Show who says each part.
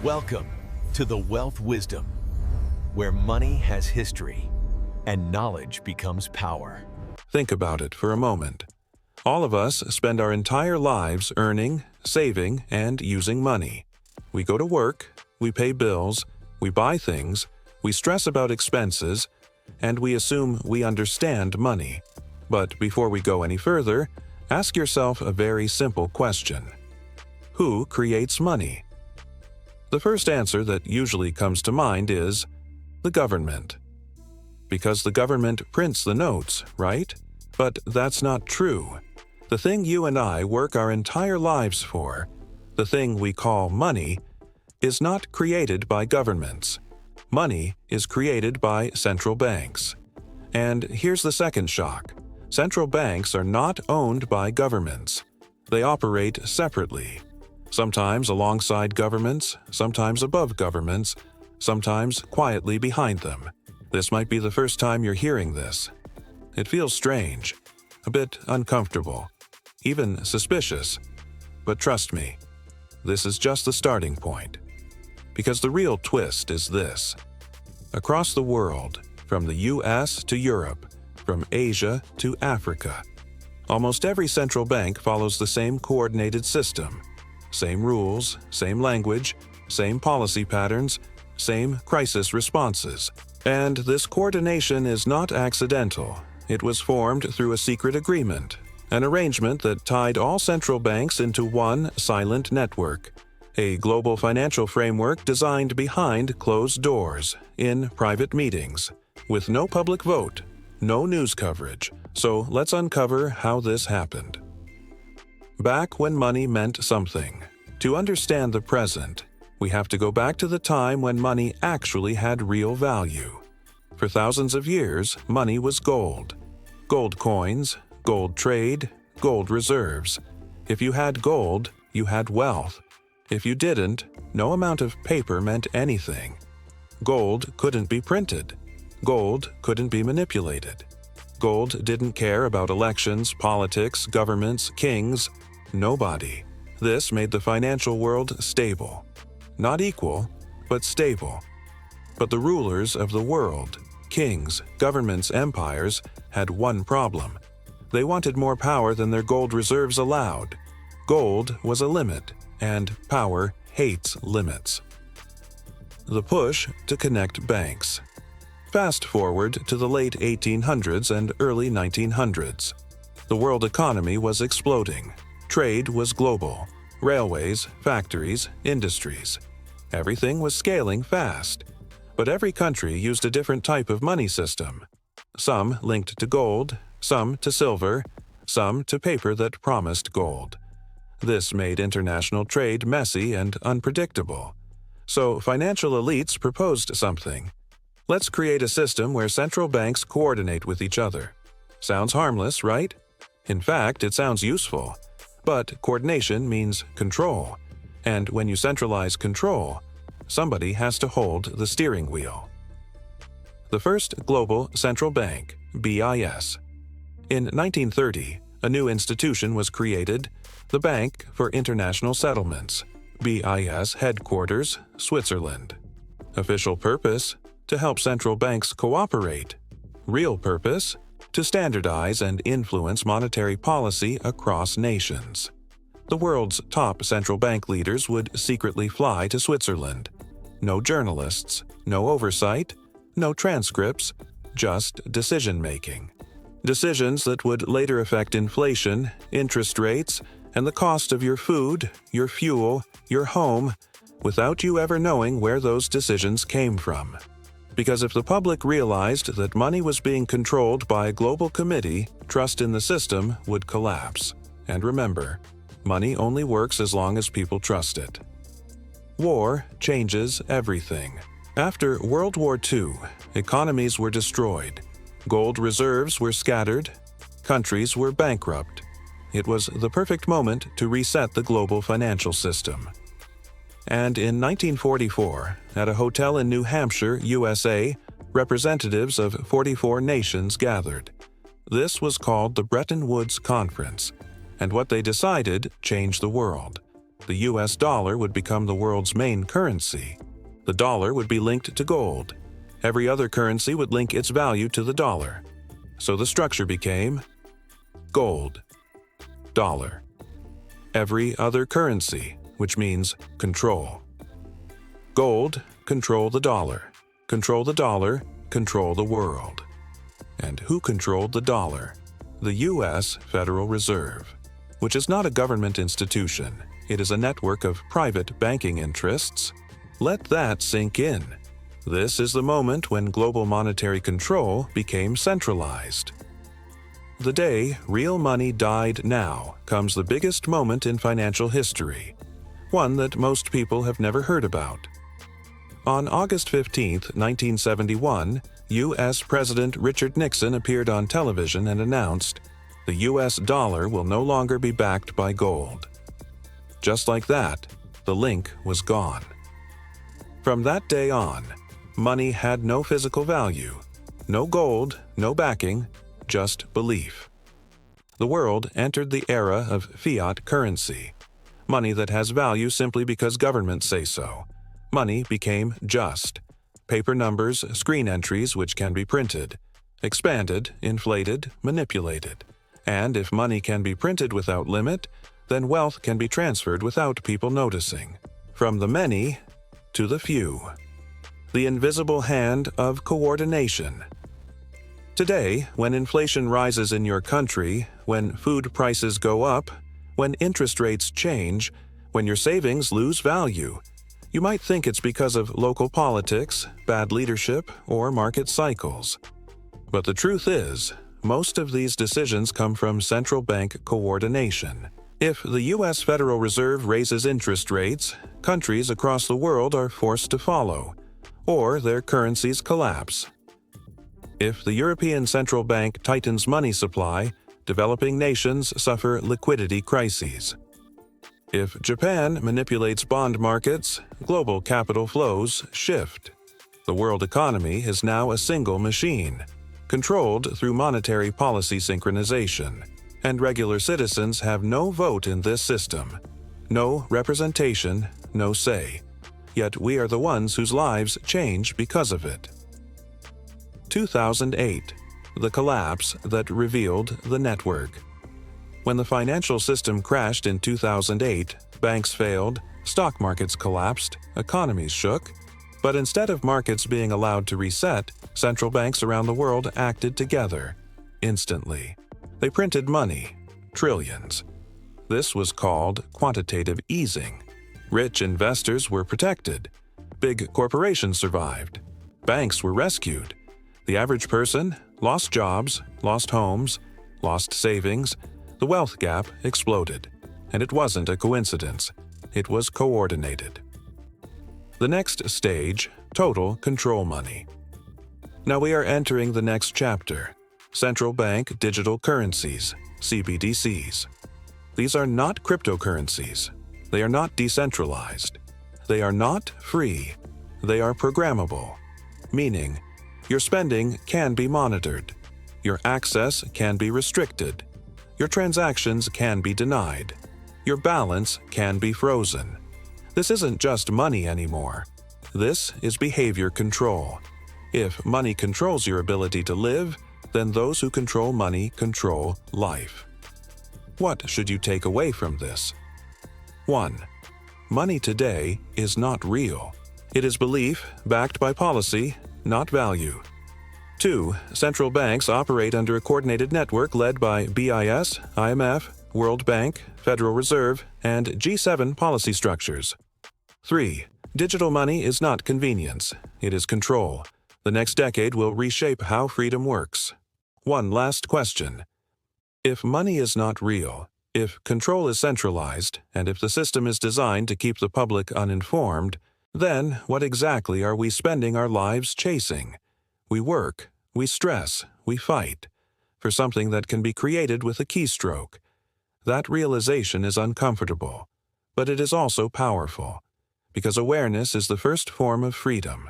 Speaker 1: Welcome to the Wealth Wisdom, where money has history and knowledge becomes power.
Speaker 2: Think about it for a moment. All of us spend our entire lives earning, saving, and using money. We go to work, we pay bills, we buy things, we stress about expenses, and we assume we understand money. But before we go any further, ask yourself a very simple question. Who creates money? The first answer that usually comes to mind is the government. Because the government prints the notes, right? But that's not true. The thing you and I work our entire lives for, the thing we call money, is not created by governments. Money is created by central banks. And here's the second shock. Central banks are not owned by governments. They operate separately. Sometimes alongside governments, sometimes above governments, sometimes quietly behind them. This might be the first time you're hearing this. It feels strange, a bit uncomfortable, even suspicious. But trust me, this is just the starting point. Because the real twist is this. Across the world, from the US to Europe, from Asia to Africa, almost every central bank follows the same coordinated system. Same rules, same language, same policy patterns, same crisis responses. And this coordination is not accidental. It was formed through a secret agreement, an arrangement that tied all central banks into one silent network, a global financial framework designed behind closed doors, in private meetings, with no public vote, no news coverage. So let's uncover how this happened. Back when money meant something. To understand the present, we have to go back to the time when money actually had real value. For thousands of years, money was gold. Gold coins, gold trade, gold reserves. If you had gold, you had wealth. If you didn't, no amount of paper meant anything. Gold couldn't be printed. Gold couldn't be manipulated. Gold didn't care about elections, politics, governments, kings. Nobody. This made the financial world stable. Not equal, but stable. But the rulers of the world, kings, governments, empires, had one problem. They wanted more power than their gold reserves allowed. Gold was a limit, and power hates limits. The push to connect banks. Fast forward to the late 1800s and early 1900s. The world economy was exploding. Trade was global. Railways, factories, industries. Everything was scaling fast. But every country used a different type of money system. Some linked to gold, some to silver, some to paper that promised gold. This made international trade messy and unpredictable. So financial elites proposed something. Let's create a system where central banks coordinate with each other. Sounds harmless, right? In fact, it sounds useful. But coordination means control. And when you centralize control, somebody has to hold the steering wheel. The first global central bank, BIS. In 1930, a new institution was created, the Bank for International Settlements, BIS headquarters, Switzerland. Official purpose, to help central banks cooperate. Real purpose, to standardize and influence monetary policy across nations. The world's top central bank leaders would secretly fly to Switzerland. No journalists, no oversight, no transcripts, just decision-making. Decisions that would later affect inflation, interest rates, and the cost of your food, your fuel, your home, without you ever knowing where those decisions came from. Because if the public realized that money was being controlled by a global committee, trust in the system would collapse. And remember, money only works as long as people trust it. War changes everything. After World War II, economies were destroyed. Gold reserves were scattered. Countries were bankrupt. It was the perfect moment to reset the global financial system. And in 1944, at a hotel in New Hampshire, USA, representatives of 44 nations gathered. This was called the Bretton Woods Conference, and what they decided changed the world. The US dollar would become the world's main currency. The dollar would be linked to gold. Every other currency would link its value to the dollar. So the structure became gold, dollar. Every other currency, which means control. Gold, control the dollar. Control the dollar, control the world. And who controlled the dollar? The U.S. Federal Reserve, which is not a government institution. It is a network of private banking interests. Let that sink in. This is the moment when global monetary control became centralized. The day real money died now comes the biggest moment in financial history, one that most people have never heard about. On August 15, 1971, U.S. President Richard Nixon appeared on television and announced, "The U.S. dollar will no longer be backed by gold." Just like that, the link was gone. From that day on, money had no physical value, no gold, no backing, just belief. The world entered the era of fiat currency, money that has value simply because governments say so. Money became just. Paper numbers, screen entries which can be printed, expanded, inflated, manipulated. And if money can be printed without limit, then wealth can be transferred without people noticing. From the many to the few. The invisible hand of coordination. Today, when inflation rises in your country, when food prices go up, when interest rates change, when your savings lose value, you might think it's because of local politics, bad leadership, or market cycles. But the truth is, most of these decisions come from central bank coordination. If the U.S. Federal Reserve raises interest rates, countries across the world are forced to follow, or their currencies collapse. If the European Central Bank tightens money supply, developing nations suffer liquidity crises. If Japan manipulates bond markets, global capital flows shift. The world economy is now a single machine, controlled through monetary policy synchronization, and regular citizens have no vote in this system, no representation, no say. Yet we are the ones whose lives change because of it. 2008, the collapse that revealed the network. When the financial system crashed in 2008, banks failed, stock markets collapsed, economies shook. But instead of markets being allowed to reset, central banks around the world acted together, instantly. They printed money, trillions. This was called quantitative easing. Rich investors were protected. Big corporations survived. Banks were rescued. The average person lost jobs, lost homes, lost savings. The wealth gap exploded. And it wasn't a coincidence. It was coordinated. The next stage, total control money. Now we are entering the next chapter, central bank digital currencies, CBDCs. These are not cryptocurrencies. They are not decentralized. They are not free. They are programmable, meaning your spending can be monitored. Your access can be restricted. Your transactions can be denied. Your balance can be frozen. This isn't just money anymore. This is behavior control. If money controls your ability to live, then those who control money control life. What should you take away from this? 1. Money today is not real. It is belief backed by policy, not value. 2. Central banks operate under a coordinated network led by BIS, IMF, World Bank, Federal Reserve, and G7 policy structures. 3. Digital money is not convenience. It is control. The next decade will reshape how freedom works. One last question. If money is not real, if control is centralized, and if the system is designed to keep the public uninformed, then what exactly are we spending our lives chasing? We work, we stress, we fight for something that can be created with a keystroke. That realization is uncomfortable, but it is also powerful, because awareness is the first form of freedom.